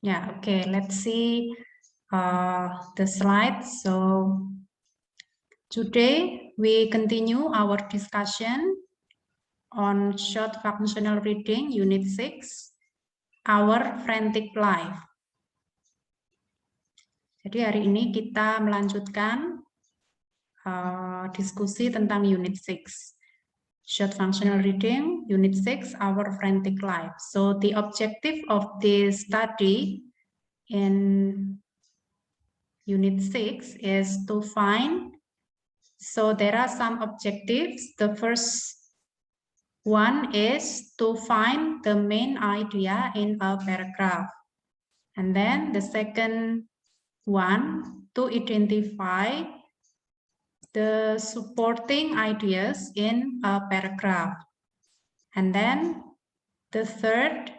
Yeah, okay, let's see the slides. So today we continue our discussion on short functional reading, Unit 6, Our Frantic Life. Jadi hari ini kita melanjutkan diskusi tentang Unit 6. Short functional reading, Unit 6, Our Frantic Life. So the objective of this study in Unit 6 is to find, so there are some objectives. The first one is to find the main idea in a paragraph. And then the second one, to identify the supporting ideas in a paragraph. And then the third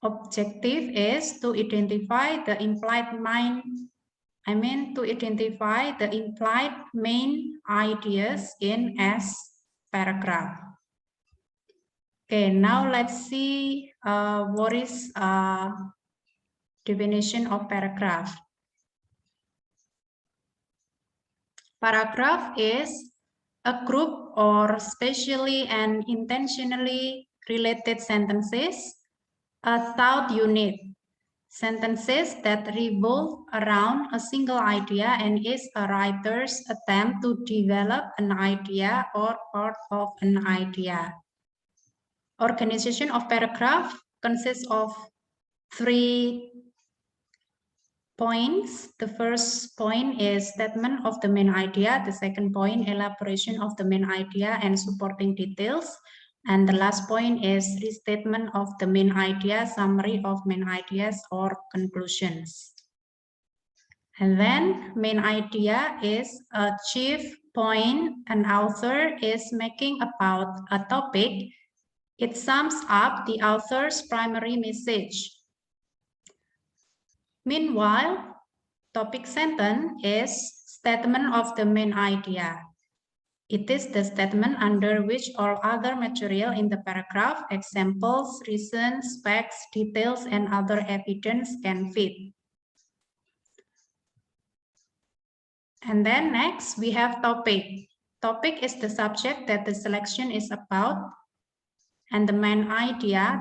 objective is to identify the implied main ideas in S paragraph. Okay, now let's see what is definition of paragraph. Paragraph is a group or spatially and intentionally related sentences, a thought unit, sentences that revolve around a single idea and is a writer's attempt to develop an idea or part of an idea. Organization of paragraph consists of 3 points. The first point is statement of the main idea. The second point, elaboration of the main idea and supporting details. And the last point is restatement of the main idea, summary of main ideas or conclusions. And then main idea is a chief point an author is making about a topic. It sums up the author's primary message. Meanwhile, topic sentence is statement of the main idea. It is the statement under which all other material in the paragraph, examples, reasons, facts, details, and other evidence can fit. And then next, we have topic. Topic is the subject that the selection is about. And the main idea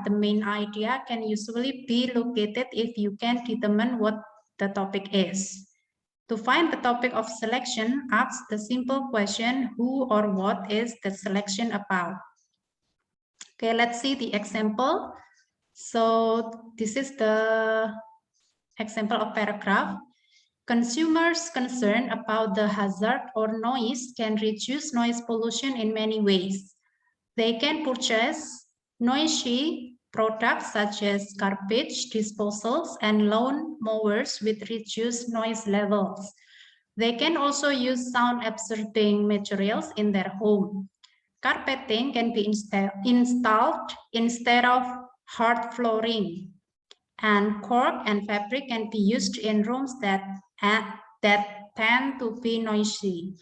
can usually be located if you can determine what the topic is. To find the topic of selection, ask the simple question, who or what is the selection about? Okay, let's see the example. So this is the example of paragraph. Consumers concerned about the hazard or noise can reduce noise pollution in many ways. They can purchase noisy products such as garbage disposals and lawn mowers with reduced noise levels. They can also use sound-absorbing materials in their home. Carpeting can be installed instead of hard flooring. And cork and fabric can be used in rooms that tend to be noisy.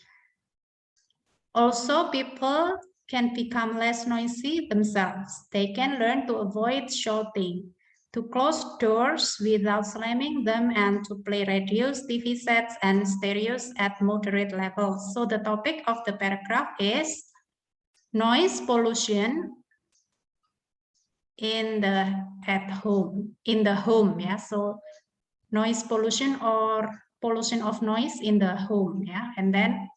Also, people can become less noisy themselves. They can learn to avoid shouting, to close doors without slamming them, and to play radios, TV sets, and stereos at moderate levels. So the topic of the paragraph is noise pollution in the home. Yeah, so noise pollution or pollution of noise in the home. Yeah, and then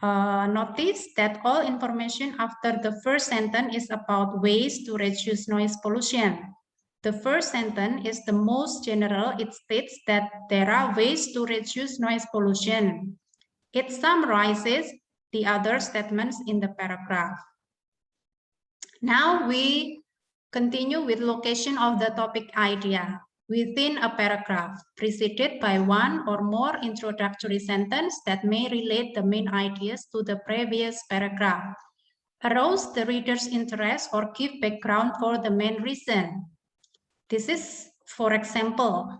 notice that all information after the first sentence is about ways to reduce noise pollution. The first sentence is the most general. It states that there are ways to reduce noise pollution. It summarizes the other statements in the paragraph. Now we continue with location of the topic idea within a paragraph, preceded by one or more introductory sentences that may relate the main ideas to the previous paragraph, arouse the reader's interest, or give background for the main reason. This is, for example,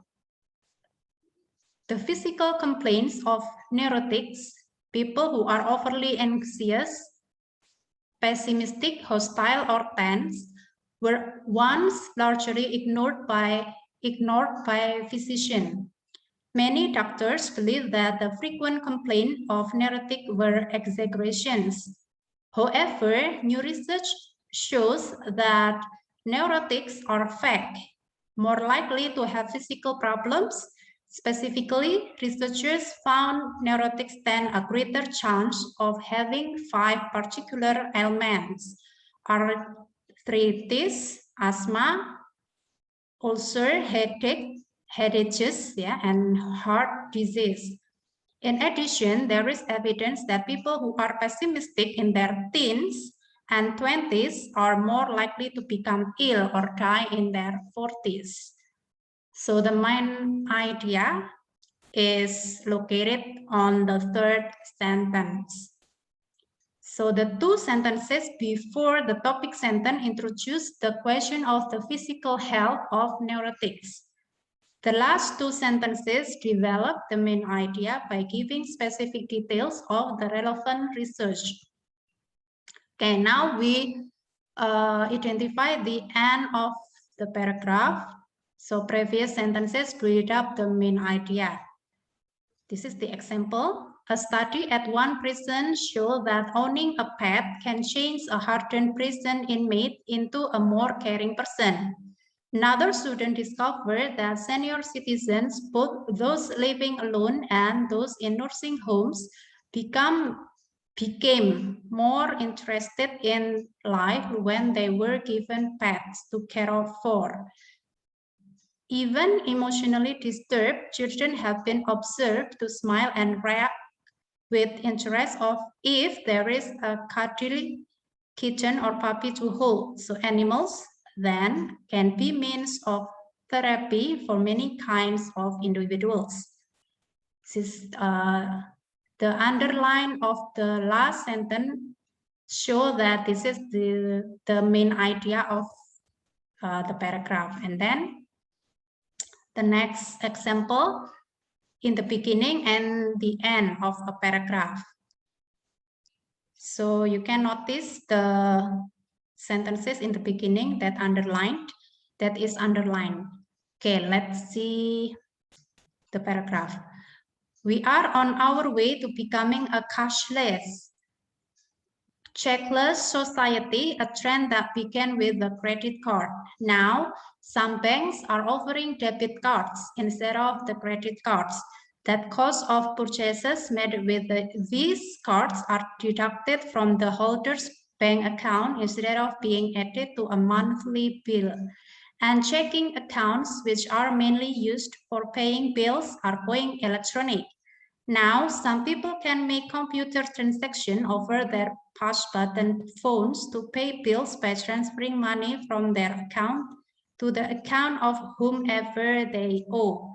the physical complaints of neurotics, people who are overly anxious, pessimistic, hostile, or tense, were once largely ignored by physicians. Many doctors believe that the frequent complaints of neurotic were exaggerations. However, new research shows that neurotics are fake, more likely to have physical problems. Specifically, researchers found neurotics stand a greater chance of having 5 particular ailments: arthritis, asthma, ulcer, headaches, and heart disease. In addition, there is evidence that people who are pessimistic in their teens and 20s are more likely to become ill or die in their 40s. So the main idea is located on the third sentence. So the 2 sentences before the topic sentence introduce the question of the physical health of neurotics. The last 2 sentences develop the main idea by giving specific details of the relevant research. Okay, now we identify the end of the paragraph. So previous sentences build up the main idea. This is the example. A study at one prison showed that owning a pet can change a hardened prison inmate into a more caring person. Another student discovered that senior citizens, both those living alone and those in nursing homes, became more interested in life when they were given pets to care for. Even emotionally disturbed children have been observed to smile and react with interest if there is a cuddly kitten or puppy to hold. So animals then can be means of therapy for many kinds of individuals. This is the underline of the last sentence show that this is the main idea of the paragraph. And then the next example in the beginning and the end of a paragraph. So you can notice the sentences in the beginning that is underlined. Okay, let's see the paragraph. We are on our way to becoming a cashless, checkless society, a trend that began with the credit card. Now, some banks are offering debit cards instead of the credit cards. That cost of purchases made with these cards are deducted from the holder's bank account instead of being added to a monthly bill. And checking accounts, which are mainly used for paying bills, are going electronic. Now, some people can make computer transactions over their push-button phones to pay bills by transferring money from their account to the account of whomever they owe.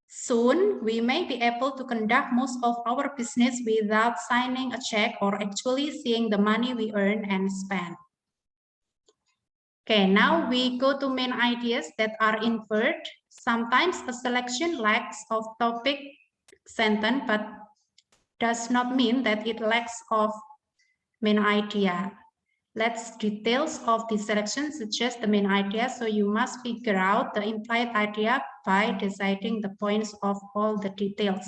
Soon, we may be able to conduct most of our business without signing a check or actually seeing the money we earn and spend. Okay, now we go to main ideas that are inferred. Sometimes a selection lacks of topic sentence, but does not mean that it lacks of main idea. Let's details of the selection suggest the main idea, so you must figure out the implied idea by deciding the points of all the details.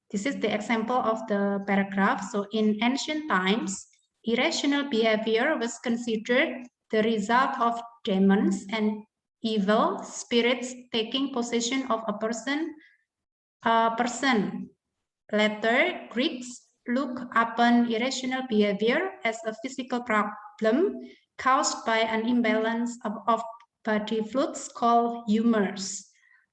This is the example of the paragraph. So in ancient times, irrational behavior was considered the result of demons and evil spirits taking possession of a person. Later, Greeks look upon irrational behavior as a physical problem caused by an imbalance of body fluids called humors,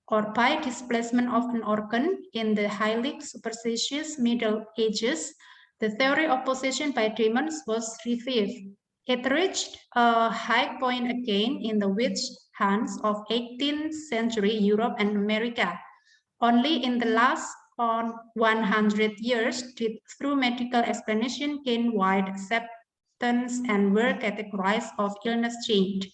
or by displacement of an organ. In the highly superstitious Middle Ages, the theory of possession by demons was revived. It reached a high point again in the witch hunts of 18th century Europe and America. Only in the last 100 years did through medical explanation gain wide acceptance and were categorized of illness changed.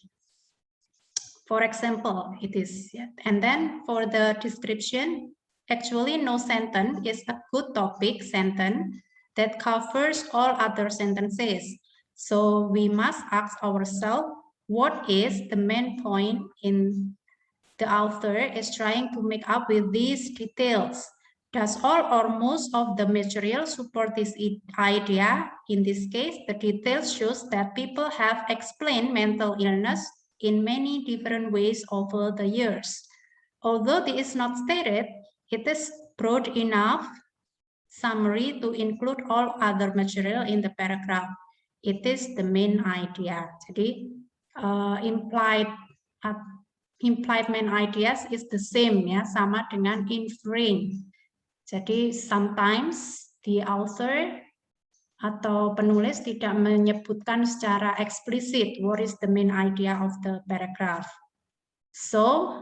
For example, it is, and then for the description, actually no sentence is a good topic sentence that covers all other sentences. So we must ask ourselves, what is the main point in the author is trying to make up with these details. Does all or most of the material support this idea? In this case, the details shows that people have explained mental illness in many different ways over the years. Although this is not stated, it is broad enough summary to include all other material in the paragraph. It is the main idea. Jadi implied main ideas is the same ya, sama dengan inferring. Jadi sometimes the author atau penulis tidak menyebutkan secara eksplisit what is the main idea of the paragraph. So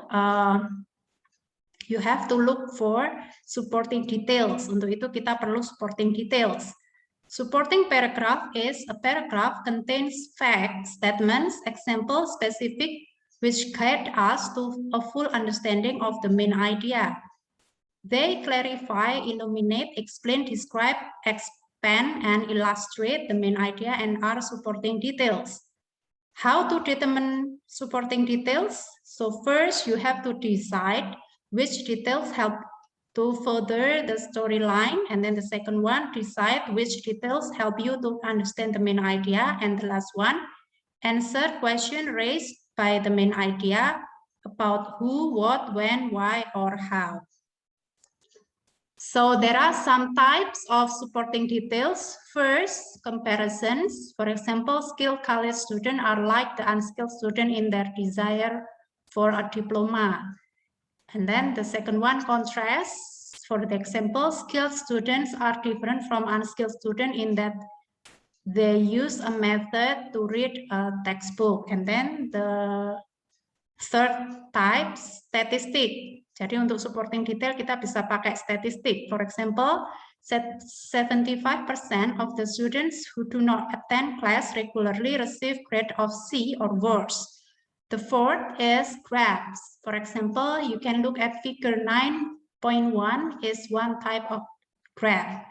you have to look for supporting details. Untuk itu kita perlu supporting details. Supporting paragraph is a paragraph contains facts, statements, examples, specific, which guide us to a full understanding of the main idea. They clarify, illuminate, explain, describe, expand, and illustrate the main idea and are supporting details. How to determine supporting details? So first you have to decide which details help to further the storyline, and then the second one, decide which details help you to understand the main idea, and the last one, answer question raised by the main idea about who, what, when, why, or how. So there are some types of supporting details. First, comparisons. For example, skilled college students are like the unskilled student in their desire for a diploma. And then the second one, contrasts. For the example, skilled students are different from unskilled students in that they use a method to read a textbook. And then the third type, statistic. Jadi untuk supporting detail kita bisa pakai statistik. For example, 75% of the students who do not attend class regularly receive grade of C or worse. The fourth is graphs. For example, you can look at figure 9.1 is one type of graph.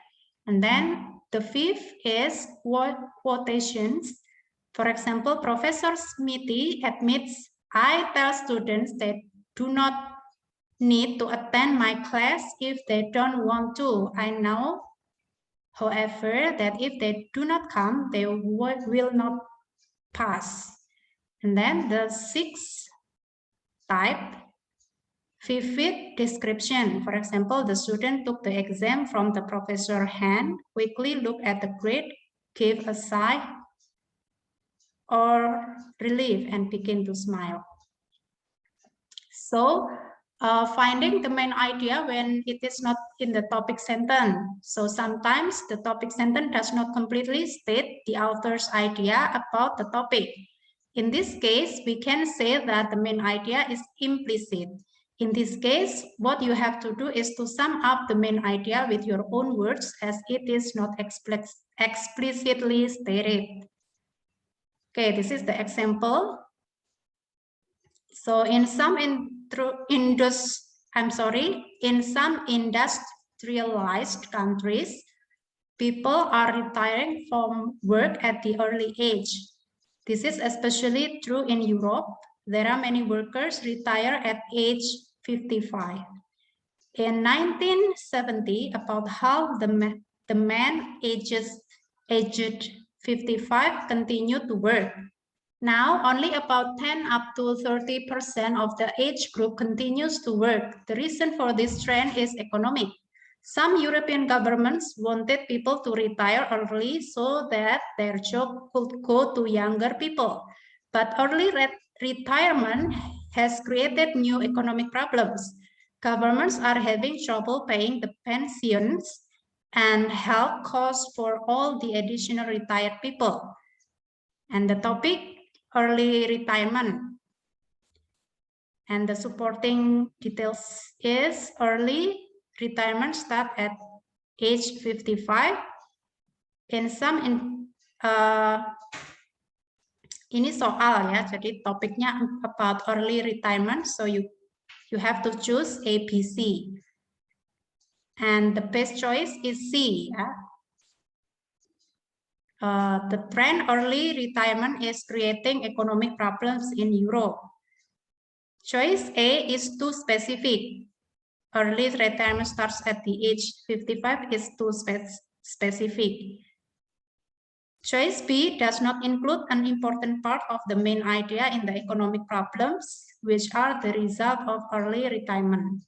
And then the fifth is quotations. For example, Professor Smithy admits, I tell students that do not need to attend my class if they don't want to. I know, however, that if they do not come, they will not pass. And then the sixth type, vivid description. For example, the student took the exam from the professor's hand, quickly looked at the grade, gave a sigh or relief, and began to smile. So, finding the main idea when it is not in the topic sentence. So sometimes the topic sentence does not completely state the author's idea about the topic. In this case, we can say that the main idea is implicit. In this case, what you have to do is to sum up the main idea with your own words as it is not explicitly stated. Okay, this is the example. So in some industrialized countries, people are retiring from work at the early age. This is especially true in Europe. There are many workers retire at age 55. In 1970, about half the men aged 55 continued to work. Now, only about 10 up to 30% of the age group continues to work. The reason for this trend is economic. Some European governments wanted people to retire early so that their job could go to younger people. But early retirement has created new economic problems. Governments are having trouble paying the pensions and health costs for all the additional retired people. And the topic, early retirement. And the supporting details is early retirement start at age 55. In some ini soal ya, jadi topiknya about early retirement, so you have to choose A, B, C. And the best choice is C. Ya. The trend early retirement is creating economic problems in Europe. Choice A is too specific. Early retirement starts at the age 55 is too specific. Choice B does not include an important part of the main idea in the economic problems, which are the result of early retirement.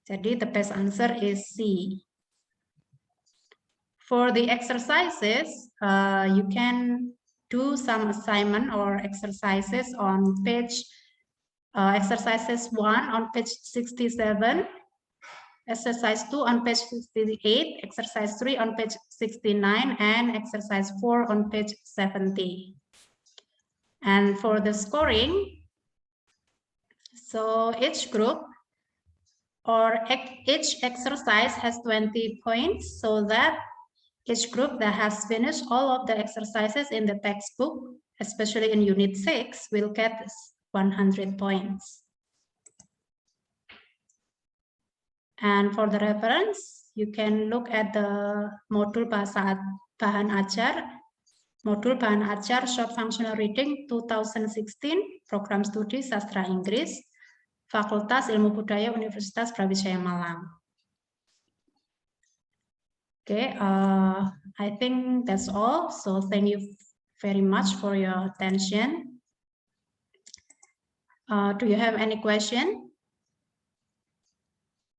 Jadi the best answer is C. For the exercises, you can do some assignment or exercises on page, exercises 1 on page 67, exercise 2 on page 58, exercise 3 on page 69, and exercise 4 on page 70. And for the scoring, so each group or each exercise has 20 points, so that each group that has finished all of the exercises in the textbook, especially in Unit 6, will get 100 points. And for the reference, you can look at the modul Bahasa Bahan Ajar, modul Bahan Ajar Short Functional Reading 2016, Program Studi Sastra Inggris, Fakultas Ilmu Budaya Universitas Brawijaya Malang. Okay, I think that's all. So thank you very much for your attention. Do you have any question?